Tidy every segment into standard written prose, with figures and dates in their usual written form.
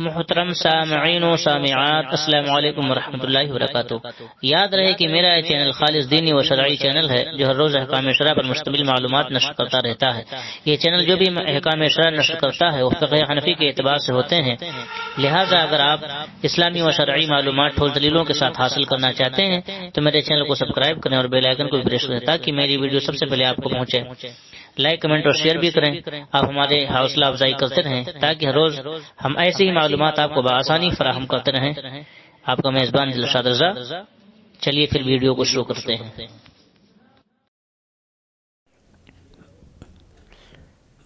محترم سامعین و سامعات، السلام علیکم ورحمۃ اللہ وبرکاتہ۔ یاد رہے کہ میرا یہ چینل خالص دینی و شرعی چینل ہے جو ہر روز احکام شرع پر مشتمل معلومات نشر کرتا رہتا ہے۔ یہ چینل جو بھی احکام شرع نشر کرتا ہے وہ فقہ حنفی کے اعتبار سے ہوتے ہیں، لہٰذا اگر آپ اسلامی و شرعی معلومات ٹھول دلیلوں کے ساتھ حاصل کرنا چاہتے ہیں تو میرے چینل کو سبسکرائب کریں اور بیل آئیکن کو بھی پریس کریں تاکہ میری ویڈیو سب سے پہلے آپ کو پہنچے۔ لائک، کمنٹ اور شیئر بھی کریں۔ آپ ہمارے حوصلہ افزائی کرتے رہیں تاکہ ہر روز ہم ایسی ہی معلومات آپ کو بآسانی فراہم کرتے رہیں۔ آپ کا میزبان دلشاد رضا۔ چلیے پھر ویڈیو کو شروع کرتے ہیں۔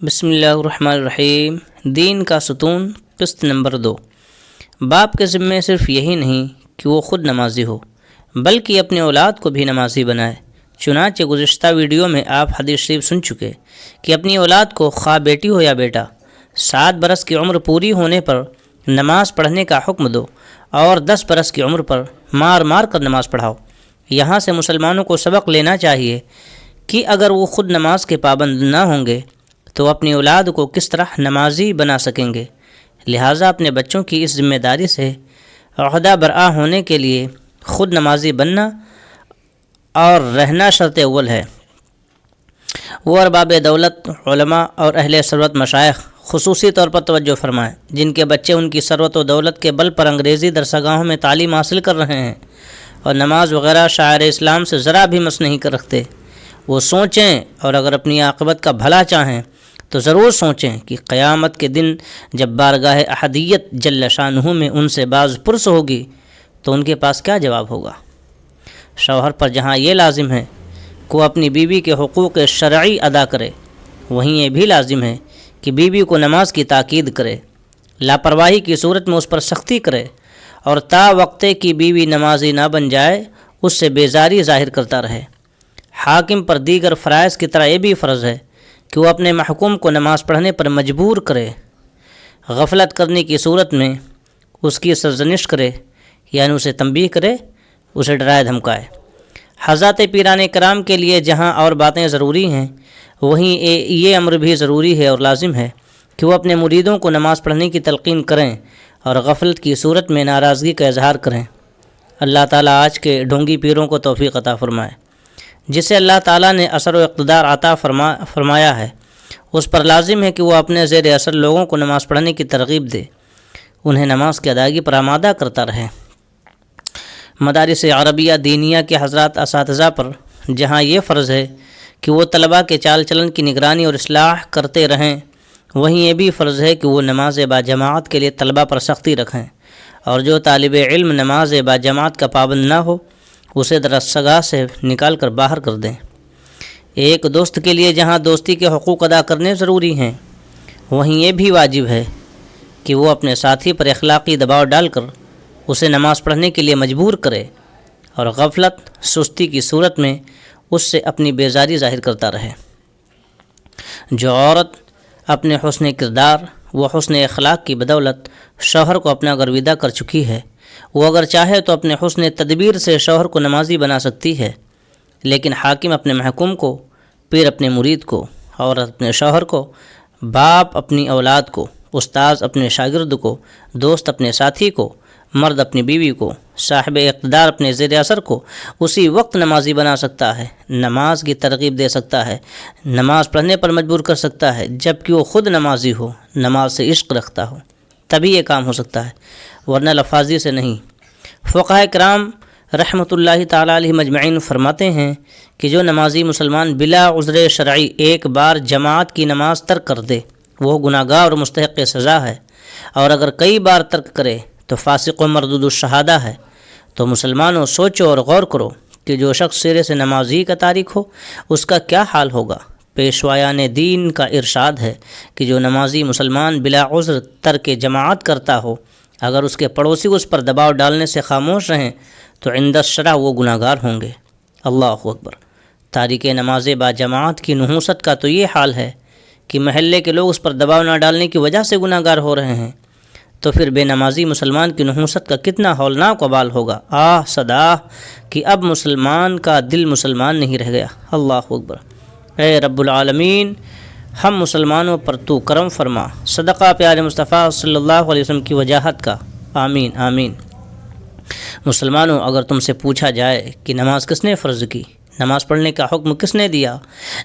بسم اللہ الرحمن الرحیم۔ دین کا ستون، قسط نمبر 2۔ باپ کے ذمے صرف یہی نہیں کہ وہ خود نمازی ہو بلکہ اپنے اولاد کو بھی نمازی بنائے۔ چنانچہ گزشتہ ویڈیو میں آپ حدیث شریف سن چکے کہ اپنی اولاد کو خواہ بیٹی ہو یا بیٹا 7 برس کی عمر پوری ہونے پر نماز پڑھنے کا حکم دو اور 10 برس کی عمر پر مار مار کر نماز پڑھاؤ۔ یہاں سے مسلمانوں کو سبق لینا چاہیے کہ اگر وہ خود نماز کے پابند نہ ہوں گے تو اپنی اولاد کو کس طرح نمازی بنا سکیں گے۔ لہٰذا اپنے بچوں کی اس ذمہ داری سے عہدہ برآ ہونے کے لیے خود نمازی بننا اور رہنا شرط اول ہے۔ وہ ارباب دولت، علماء اور اہل ثروت مشائخ خصوصی طور پر توجہ فرمائیں جن کے بچے ان کی ثروت و دولت کے بل پر انگریزی درسگاہوں میں تعلیم حاصل کر رہے ہیں اور نماز وغیرہ شعائر اسلام سے ذرا بھی مس نہیں کر رکھتے۔ وہ سوچیں اور اگر اپنی عاقبت کا بھلا چاہیں تو ضرور سوچیں کہ قیامت کے دن جب بارگاہ احدیت جل شانہ میں ان سے باز پرس ہوگی تو ان کے پاس کیا جواب ہوگا۔ شوہر پر جہاں یہ لازم ہے کہ وہ اپنی بیوی کے حقوق شرعی ادا کرے، وہیں یہ بھی لازم ہے کہ بیوی کو نماز کی تاکید کرے، لاپرواہی کی صورت میں اس پر سختی کرے اور تا وقتے کی بیوی نمازی نہ بن جائے اس سے بیزاری ظاہر کرتا رہے۔ حاکم پر دیگر فرائض کی طرح یہ بھی فرض ہے کہ وہ اپنے محکوم کو نماز پڑھنے پر مجبور کرے۔ غفلت کرنے کی صورت میں اس کی سرزنش کرے، یعنی اسے تنبیہ کرے، اسے ڈرائے دھمکائے۔ حضرات پیران کرام کے لیے جہاں اور باتیں ضروری ہیں وہیں یہ امر بھی ضروری ہے اور لازم ہے کہ وہ اپنے مریدوں کو نماز پڑھنے کی تلقین کریں اور غفلت کی صورت میں ناراضگی کا اظہار کریں۔ اللہ تعالیٰ آج کے ڈھونگی پیروں کو توفیق عطا فرمائے۔ جسے اللہ تعالیٰ نے اثر و اقتدار عطا فرمایا ہے اس پر لازم ہے کہ وہ اپنے زیر اثر لوگوں کو نماز پڑھنے کی ترغیب دے، انہیں نماز کی ادائیگی پر آمادہ کرتا رہے۔ مدارس عربیہ دینیہ کے حضرات اساتذہ پر جہاں یہ فرض ہے کہ وہ طلباء کے چال چلن کی نگرانی اور اصلاح کرتے رہیں، وہیں یہ بھی فرض ہے کہ وہ نماز باجماعت کے لیے طلباء پر سختی رکھیں اور جو طالب علم نماز باجماعت کا پابند نہ ہو اسے درسگاہ سے نکال کر باہر کر دیں۔ ایک دوست کے لیے جہاں دوستی کے حقوق ادا کرنے ضروری ہیں وہیں یہ بھی واجب ہے کہ وہ اپنے ساتھی پر اخلاقی دباؤ ڈال کر اسے نماز پڑھنے کے لیے مجبور کرے اور غفلت، سستی کی صورت میں اس سے اپنی بیزاری ظاہر کرتا رہے۔ جو عورت اپنے حسن کردار و حسن اخلاق کی بدولت شوہر کو اپنا گرویدہ کر چکی ہے، وہ اگر چاہے تو اپنے حسن تدبیر سے شوہر کو نمازی بنا سکتی ہے، لیکن حاکم اپنے محکوم کو، پیر اپنے مرید کو، عورت اپنے شوہر کو، باپ اپنی اولاد کو، استاذ اپنے شاگرد کو، دوست اپنے ساتھی کو، مرد اپنی بیوی کو، صاحب اقتدار اپنے زیر اثر کو اسی وقت نمازی بنا سکتا ہے، نماز کی ترغیب دے سکتا ہے، نماز پڑھنے پر مجبور کر سکتا ہے، جب کہ وہ خود نمازی ہو، نماز سے عشق رکھتا ہو، تبھی یہ کام ہو سکتا ہے، ورنہ لفاظی سے نہیں۔ فقہاء کرام رحمۃ اللہ تعالیٰ علیہ مجمعین فرماتے ہیں کہ جو نمازی مسلمان بلا عذر شرعی ایک بار جماعت کی نماز ترک کر دے وہ گناہگار اور مستحق سزا ہے، اور اگر کئی بار ترک کرے تو فاسق و مردود الشہادہ ہے۔ تو مسلمانوں سوچو اور غور کرو کہ جو شخص سرے سے نمازی کا تارک ہو اس کا کیا حال ہوگا۔ پیشوایان دین کا ارشاد ہے کہ جو نمازی مسلمان بلا عذر ترک جماعت کرتا ہو اگر اس کے پڑوسی اس پر دباؤ ڈالنے سے خاموش رہیں تو عند الشرع وہ گناہگار ہوں گے۔ اللہ اکبر۔ تارک نماز با جماعت کی نحوست کا تو یہ حال ہے کہ محلے کے لوگ اس پر دباؤ نہ ڈالنے کی وجہ سے گناہگار ہو رہے ہیں، تو پھر بے نمازی مسلمان کی نحوست کا کتنا ہولناک وبال ہوگا۔ صدا کہ اب مسلمان کا دل مسلمان نہیں رہ گیا۔ اللہ اکبر۔ اے رب العالمین، ہم مسلمانوں پر تو کرم فرما، صدقہ پیارے مصطفیٰ صلی اللہ علیہ وسلم کی وجاہت کا، آمین آمین۔ مسلمانوں، اگر تم سے پوچھا جائے کہ نماز کس نے فرض کی، نماز پڑھنے کا حکم کس نے دیا،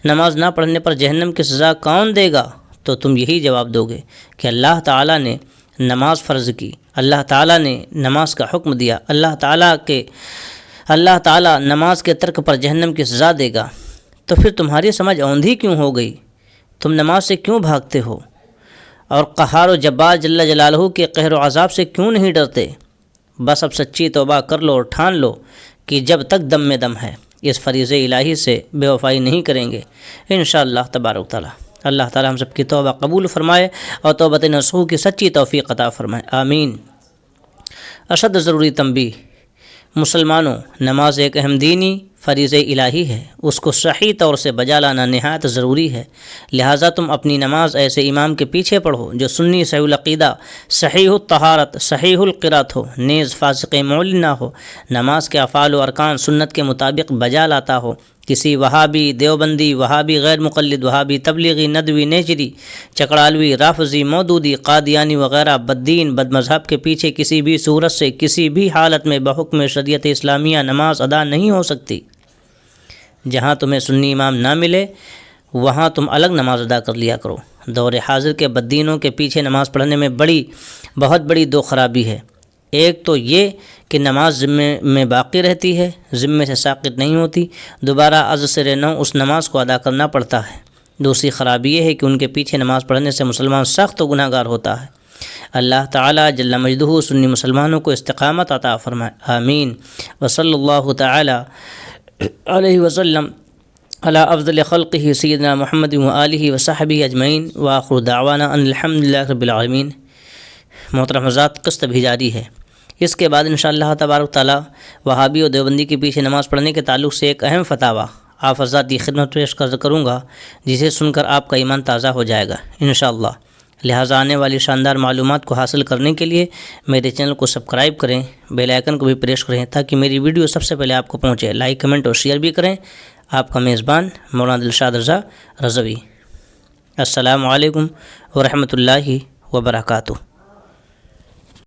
نماز نہ پڑھنے پر جہنم کی سزا کون دے گا، تو تم یہی جواب دو گے کہ اللہ تعالیٰ نے نماز فرض کی، اللہ تعالیٰ نے نماز کا حکم دیا، اللہ تعالیٰ نماز کے ترک پر جہنم کی سزا دے گا۔ تو پھر تمہاری سمجھ اوندھی کیوں ہو گئی؟ تم نماز سے کیوں بھاگتے ہو؟ اور قہار و جبار جل جلالہ کے قہر و عذاب سے کیوں نہیں ڈرتے؟ بس اب سچی توبہ کر لو اور ٹھان لو کہ جب تک دم میں دم ہے اس فریضہ الہی سے بے وفائی نہیں کریں گے انشاءاللہ تبارک تعالیٰ۔ اللہ تعالیٰ ہم سب کی توبہ قبول فرمائے اور توبۃ نصوح کی سچی توفیق عطا فرمائے، آمین۔ اشد ضروری تنبیہ، مسلمانوں، نماز ایک اہم دینی فریضہ الہی ہے، اس کو صحیح طور سے بجا لانا نہایت ضروری ہے، لہٰذا تم اپنی نماز ایسے امام کے پیچھے پڑھو جو سنی صحیح العقیدہ، صحیح الطہارت، صحیح القرات ہو، نیز فاسق معلن نہ ہو، نماز کے افعال و ارکان سنت کے مطابق بجا لاتا ہو، کسی وہابی، دیوبندی، وہابی غیر مقلد، وہابی تبلیغی، ندوی، نیچری، چکڑالوی، رافضی، مودودی، قادیانی وغیرہ بددین بد مذہب کے پیچھے کسی بھی صورت سے کسی بھی حالت میں بحکم شریعت اسلامیہ نماز ادا نہیں ہو سکتی۔ جہاں تمہیں سنی امام نہ ملے وہاں تم الگ نماز ادا کر لیا کرو۔ دور حاضر کے بددینوں کے پیچھے نماز پڑھنے میں بہت بڑی دو خرابی ہے۔ ایک تو یہ کہ نماز ذمے میں باقی رہتی ہے، ذمے سے ساقط نہیں ہوتی، دوبارہ از سر نو اس نماز کو ادا کرنا پڑتا ہے۔ دوسری خرابی یہ ہے کہ ان کے پیچھے نماز پڑھنے سے مسلمان سخت و گناہ گار ہوتا ہے۔ اللہ تعالیٰ جل مجدہ سنی مسلمانوں کو استقامت عطا فرمائے، آمین۔ وصلی اللہ تعالیٰ علیہ وسلم علی افضل خلقہ سیدنا محمد وآلہ وصحبہ اجمعین، وآخر دعوانا ان الحمدللہ رب العالمین۔ محترم حضرات، قسط بھی جاری ہے۔ اس کے بعد انشاءاللہ تبارک تعالیٰ وہابی اور دیوبندی کے پیچھے نماز پڑھنے کے تعلق سے ایک اہم فتاویٰ آپ حضرات کی خدمت پیش کروں گا، جسے سن کر آپ کا ایمان تازہ ہو جائے گا انشاءاللہ۔ لہٰذا آنے والی شاندار معلومات کو حاصل کرنے کے لیے میرے چینل کو سبسکرائب کریں، بیل آئیکن کو بھی پریس کریں تاکہ میری ویڈیو سب سے پہلے آپ کو پہنچے۔ لائک، کمنٹ اور شیئر بھی کریں۔ آپ کا میزبان مولانا دلشاد رضا رضوی۔ السلام علیکم ورحمۃ اللہ وبرکاتہ۔